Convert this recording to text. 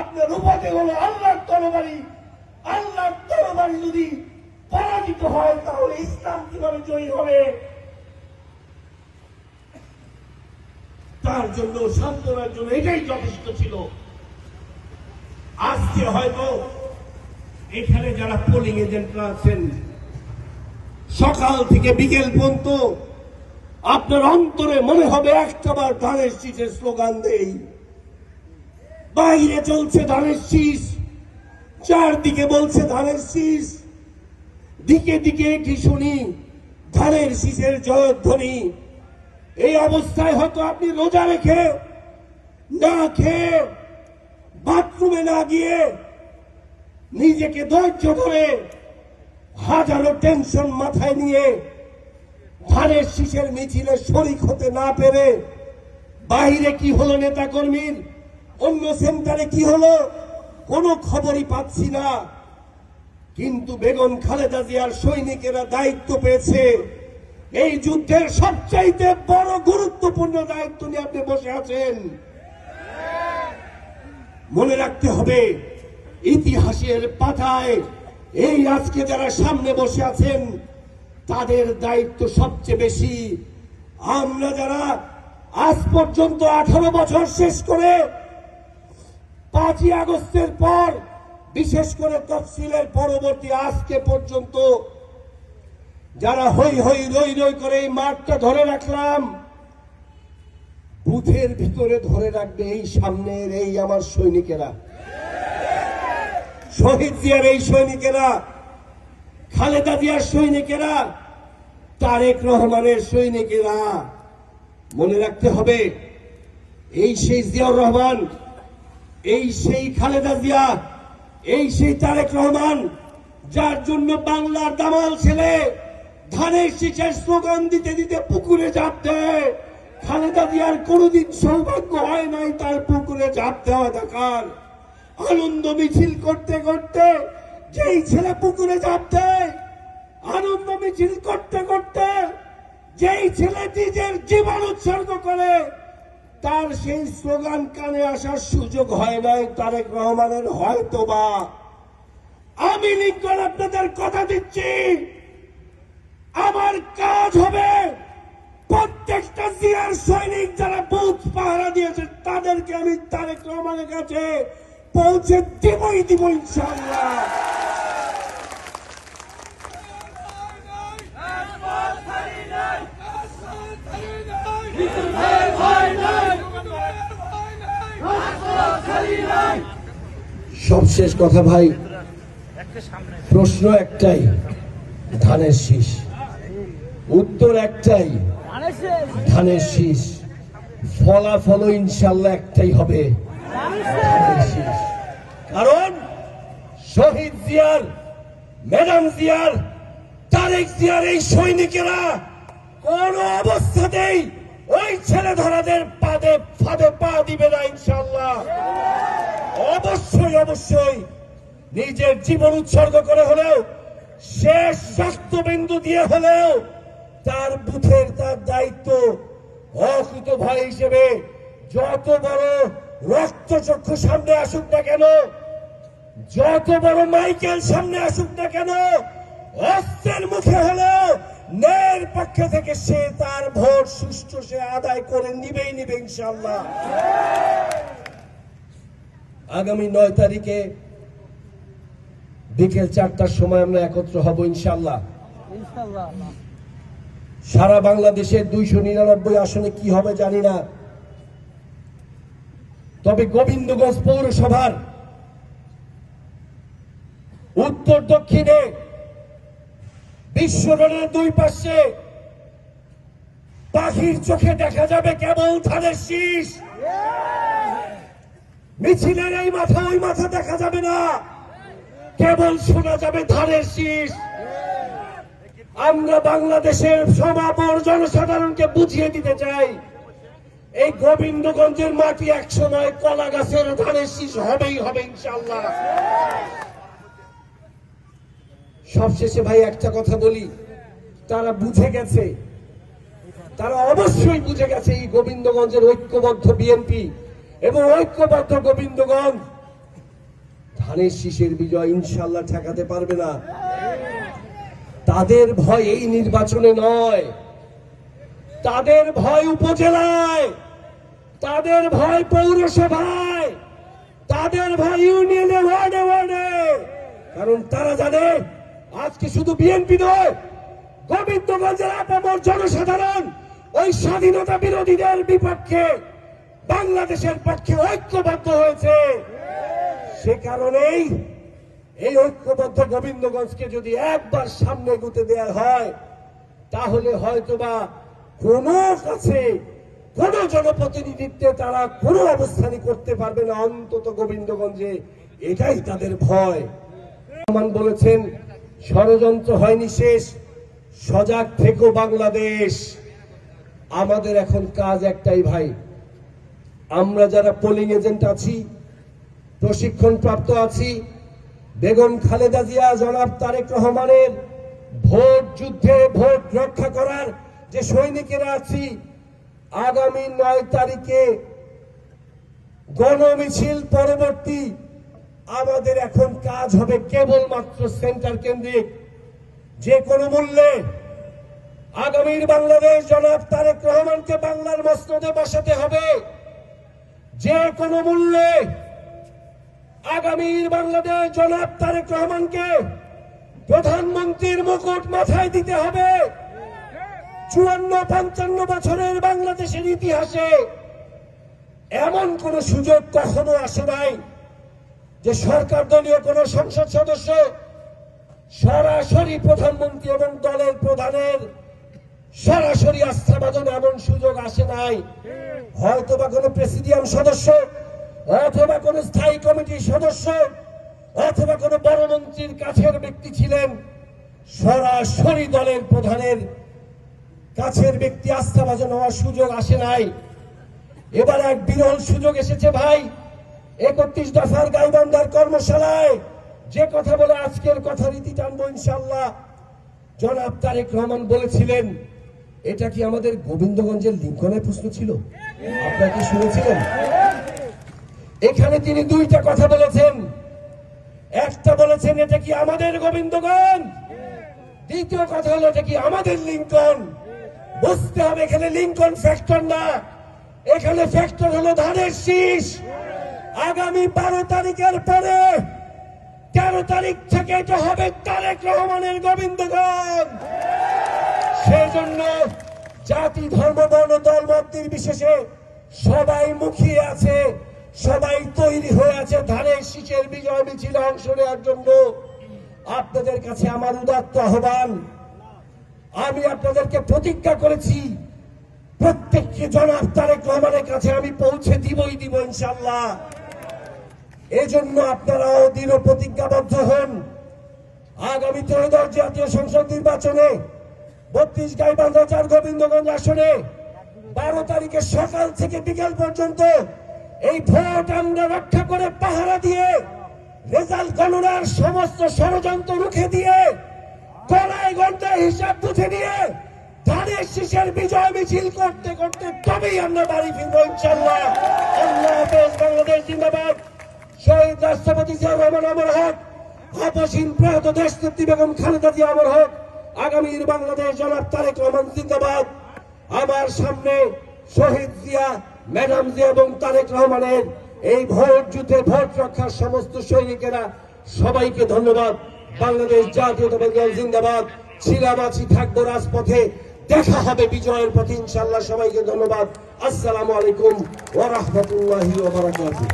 আপনার উপাধি হলো আল্লাহর তরবারি। আল্লাহর তরবারি যদি পরাজিত হয় তাহলে ইসলাম কিভাবে জয়ী হবে? তার জন্য সান্ত্বনার জন্য এটাই যথেষ্ট ছিল। আজকে হয়তো এখানে যারা পোলিং এজেন্টরা আছেন, সকাল থেকে বিকেল পর্যন্ত আপনার অন্তরে মনে হবে একটাবার ধানের শীষের স্লোগান দেই। বাইরে চলছে ধানের শীষ, চারদিকে বলছে ধানের শীষ, দিকে দিকে কি শুনি ধানের শীষের জয়ধ্বনি। এই অবস্থায় হয়তো আপনি রোজা রেখে না খেয়ে বাথরুমে না গিয়ে নিজেকে ধৈর্য ধরে হাজারো টেনশন মাথায় নিয়ে ধানের শীষের মিছিলে শরিক হতে না পেরে বাহিরে কি হলো নেতা কর্মীর, অন্য সেন্টারে কি হলো কোনো খবরই পাচ্ছি না। কিন্তু বেগম খালেদা জিয়ার সৈনিকেরা দায়িত্ব পেয়েছে। এই যুদ্ধের সবচাইতে বড় গুরুত্বপূর্ণ দায়িত্ব নিয়ে আপনি বসে আছেন। মনে রাখতে হবে ইতিহাসের পাতায় এই আজকে যারা সামনে বসে আছেন তাদের দায়িত্ব সবচেয়ে বেশি। আমরা যারা আজ পর্যন্ত 18 বছর শেষ করে 5ই আগস্টের পর বিশেষ করে তফসিলের পরবর্তী আজকে পর্যন্ত যারা হই হই রই রই করে এই মাঠটা ধরে রাখলাম, বুথের ভিতরে ধরে রাখবে এই সামনের এই আমার সৈনিকেরা, শহীদ জিয়ার এই সৈনিকেরা, খালেদা জিয়ার সৈনিকেরা, তারেক রহমানের সৈনিকেরা। মনে রাখতে হবে এই সেই জিয়াউর রহমান, এই সেই খালেদা জিয়া, এই সেই তারেক রহমান যার জন্য বাংলার দামাল ছেলে ধানের শীষের স্লোগান দিতে দিতে পুকুরে ঝাঁপ দেয়। খালেদা জিয়ার কোনোদিন সৌভাগ্য হয় নাই তার পুকুরে ঝাঁপ দেওয়া দেখার। আনন্দ মিছিল করতে করতে যেই ছেলে পুকুরে ঝাঁপ দেয়, আনন্দ মিছিল করতে করতে যেই ছেলে নিজের জীবন উৎসর্গ করে, তার সেই স্লোগান কানে আসার সুযোগ হয় নাই তারেক রহমানের। হয়তোবা আমি লিঙ্কন আপনাদের কথা দিচ্ছি, আমার কাজ হবে প্রত্যেকটা জিয়ার সৈনিক যারা বুথ পাহারা দিয়েছে তাদেরকে আমি তারেক রহমানের কাছে পৌঁছে দেবই দিব ইনশাআল্লাহ। সবশেষ কথা ভাই, প্রশ্ন একটাই, ধানের শীষ। উত্তর একটাই, ধানের শীষ। ফলাফল ইনশাল্লাহ একটাই হবে, ধানের শীষ। কারণ শহীদ জিয়ার, ম্যাডাম জিয়ার, তারেক জিয়ার এই সৈনিকেরা কোন অবস্থাতেই ওই ছেলে ধরাদের পাদে ফাঁদে পা দিবে না ইনশাল্লাহ। অবশ্যই অবশ্যই নিজের জীবন উৎসর্গ করে হলেও, শেষ রক্তবিন্দু দিয়ে হলেও তার বুথের তার দায়িত্ব অকৃত ভাই হিসেবে যত বড় রক্তচক্ষু সামনে আসুক না কেন, যত বড় মাইকেল সামনে আসুক না কেন, অস্ত্রের মুখে হলেও ন্যায়ের পক্ষে থেকে সে তার ভোট সুষ্ঠু সে আদায় করে নিবেই নিবে ইনশাআল্লাহ। আগামী 9 তারিখে বিকেল 4টার সময় আমরা একত্র হব ইনশাআল্লাহ। সারা বাংলাদেশের 299 আসনে কি হবে জানি না, তবে গোবিন্দগঞ্জ পৌরসভার উত্তর দক্ষিণে বিশ্ব রোডের 2 পাশে পাখির চোখে দেখা যাবে কেবল ধানের শীষ। মিছিলের এই মাথা ওই মাথা দেখা যাবে না, কেবল শোনা যাবে ধানের শীষ। আমরা বাংলাদেশের সমাপর জনসাধারণকে বুঝিয়ে দিতে চাই, এই গোবিন্দগঞ্জের মাটি একসময় কলা গাছের ধানের শীষ হবেই হবে ইনশাআল্লাহ। সবশেষে ভাই একটা কথা বলি, তারা বুঝে গেছে, তারা অবশ্যই বুঝে গেছে এই গোবিন্দগঞ্জের ঐক্যবদ্ধ বিএনপি এবং ঐক্যবদ্ধ গোবিন্দগঞ্জ ধানের শীষের বিজয় ইনশাল্লাহ ঠেকাতে পারবে না। তাদের ভয় এই নির্বাচনে নয়, তাদের ভয় উপজেলায়, তাদের ভয় পৌরসভায়, তাদের ভয় ইউনিয়নে, ওয়ার্ডে ওয়ার্ডে। কারণ তারা জানে আজকে শুধু বিএনপি নয়, গোবিন্দগঞ্জের আপামর জনসাধারণ ওই স্বাধীনতা বিরোধীদের বিপক্ষে বাংলাদেশের পক্ষে ঐক্যবদ্ধ হয়েছে। সে কারণেই এই ঐক্যবদ্ধ গোবিন্দগঞ্জকে যদি একবার সামনে এগোতে দেওয়া হয়, তাহলে হয়তোবা কোনো কাছে কোন জনপ্রতিনিধিত্বে তারা কোনো অবস্থানই করতে পারবে না, অন্তত গোবিন্দগঞ্জে। এটাই তাদের ভয়। রহমান বলেছেন, ষড়যন্ত্র হয়নি শেষ, সজাগ থেকো বাংলাদেশ। আমাদের এখন কাজ একটাই ভাই, আমরা যারা পোলিং এজেন্ট আছি, প্রশিক্ষণ প্রাপ্ত আছি, বেগম খালেদা জিয়া, জনাব তারেক রহমানের ভোট যুদ্ধে ভোট রক্ষা করার যে সৈনিকেরা আছি, আগামী 9 তারিখে গণমিছিল পরবর্তী আমাদের এখন কাজ হবে কেবলমাত্র সেন্টার কেন্দ্রিক। যে কোনো মূল্যে আগামীর বাংলাদেশ জনাব তারেক রহমানকে বাংলার মসনদে বসাতে হবে। যে কোনো মূল্যে আগামীর বাংলাদেশ জনাব তারেক রহমানকে প্রধানমন্ত্রীর মুকুট মাথায় দিতে হবে। 54-55 বছরের বাংলাদেশের ইতিহাসে এমন কোন সুযোগ কখনো আসে নাই যে সরকার দলীয় কোন সংসদ সদস্য সরাসরি প্রধানমন্ত্রী এবং দলের প্রধানের সরাসরি আস্থাভাজন এমন সুযোগ আসে নাই। হয়তোবা কোন প্রেসিডিয়াম সদস্য, অথবা কোন স্থায়ী কমিটির সদস্য, অথবা কোন বড় মন্ত্রীর কাছের ব্যক্তি ছিলেন, সরাসরি দলের প্রধানের কাছের ব্যক্তি আস্থাভাজন হওয়ার সুযোগ আসে নাই। এবার এক বিরল সুযোগ এসেছে ভাই। 31 দফার গাইবান্ধার কর্মশালায় যে কথা বলে আজকের কথা রীতি টানবো ইনশাআল্লাহ। জনাব তারেক রহমান বলেছিলেন, এটা কি আমাদের গোবিন্দগঞ্জের লিঙ্কনের প্রশ্ন ছিল? আপনারা কি শুনেছিলেন? এখানে তিনি দুইটা কথা বলেছেন। একটা বলেছেন এটা কি আমাদের গোবিন্দগঞ্জ, দ্বিতীয় কথা হলো এটা কি আমাদের লিঙ্কন। বুঝতে হবে এখানে লিঙ্কন ফ্যাক্টর না, এখানে ফ্যাক্টর হলো ধানের শীষ। আগামী 12 তারিখের পরে 13 তারিখ থেকে এটা হবে তারেক রহমানের গোবিন্দগঞ্জ। সেজন্য জাতি, ধর্ম, বর্ণ, দল, মত নির্বিশেষে সবাই মুখিয়ে আছে, সবাই তৈরি হয়ে আছে ধানের শীষের বিজয় মিছিলে অংশ নেওয়ার জন্য। আপনাদের কাছে আমার উদাত্ত আহ্বান, আমি আপনাদেরকে প্রতিজ্ঞা করেছি প্রত্যেককে জনাব তারেক রহমানের কাছে আমি পৌঁছে দিব ইনশাআল্লাহ। এজন্য আপনারাও দৃঢ় প্রতিজ্ঞাবদ্ধ হন। আগামী 13 জাতীয় সংসদ নির্বাচনে 32 গাইবান্ধা 4 গোবিন্দগঞ্জ আসনে 12 তারিখে সকাল থেকে বিকেল পর্যন্ত এই ভোট আমরা রক্ষা করে পাহারা দিয়ে রেজাল্ট গণনার সমস্ত ষড়যন্ত্র রুখে দিয়ে গড়ায় ঘন্টায় হিসাব বুঝে নিয়ে ধানের শীষের বিজয় মিছিল করতে করতে তবেই আমরা বাড়ি ফিরবো ইনশাআল্লাহ। আল্লাহ হাফেজ। বাংলাদেশ জিন্দাবাদ। শহীদ রাষ্ট্রপতি জিয়া রহমান অমর হোক। আপসহীন প্রয়াত দেশনেত্রী বেগম খালেদা জিয়া অমর হোক। আগামীর বাংলাদেশ জনাব তারেক রহমান জিন্দাবাদ। আমার সামনে শহীদ জিয়া, ম্যাডাম জিয়া এবং তারেক রহমানের এই ভোট যুদ্ধে ভোট রক্ষার সমস্ত সৈনিকেরা, সবাইকে ধন্যবাদ। বাংলাদেশ জাতীয়তাবাদী দল জিন্দাবাদ। ছিলাম, আছি, থাকবো রাজপথে। দেখা হবে বিজয়ের পথে ইনশাআল্লাহ। সবাইকে ধন্যবাদ। আসসালামু আলাইকুম ওয়া রাহমাতুল্লাহি ওয়া বারাকাতুহু।